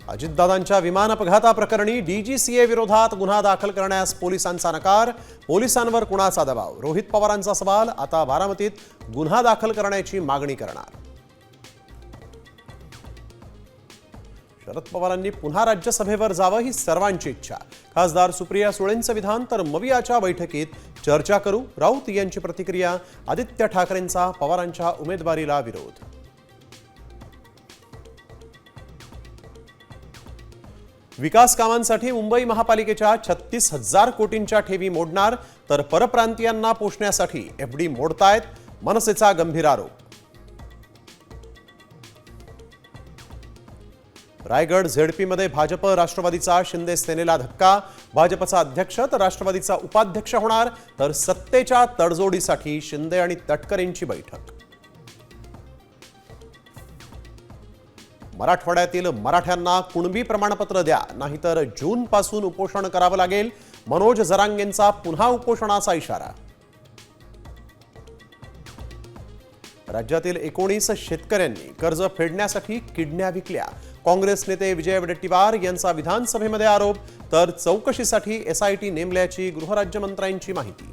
अजितदादांच्या विमान अपघाताप्रकरणी डीजीसीए विरोधात गुन्हा दाखल करण्यास पोलिसांचा नकार. पोलिसांवर कुणाचा दबाव? रोहित पवारांचा सवाल. आता बारामतीत गुन्हा दाखल करण्याची मागणी करणार. शरद पवारांनी पुन्हा राज्यसभेवर जावं ही सर्वांची इच्छा. खासदार सुप्रिया सुळेंचं विधान. तर मवियाच्या बैठकीत चर्चा करू. राऊत यांची प्रतिक्रिया. आदित्य ठाकरेंचा पवारांच्या उमेदवारीला विरोध. विकास कामांसाठी मुंबई महापालिकेच्या 36,000 कोटींच्या ठेवी मोडणार. तर परप्रांतीयांना पोषण्यासाठी एफडी मोडतायत. मनसेचा गंभीर आरोप. रायगड झेडपीमध्ये भाजप राष्ट्रवादीचा शिंदे सेनेला धक्का. भाजपचा अध्यक्ष तर राष्ट्रवादीचा उपाध्यक्ष होणार. तर सत्तेच्या तडजोडीसाठी शिंदे आणि तटकरेंची बैठक. मराठवाड्यातील मराठ्यांना कुणबी प्रमाणपत्र द्या, नाहीतर जून पासून उपोषण करावं लागेल. मनोज जरांगेंचा पुन्हा उपोषणाचा इशारा. राज्यातील 19 शेतकऱ्यांनी कर्ज फेडण्यासाठी किडन्या विकल्या. काँग्रेस नेते विजय वडेट्टीवार यांचा विधानसभेमध्ये आरोप. तर चौकशीसाठी एसआयटी नेमल्याची गृहराज्यमंत्र्यांची माहिती.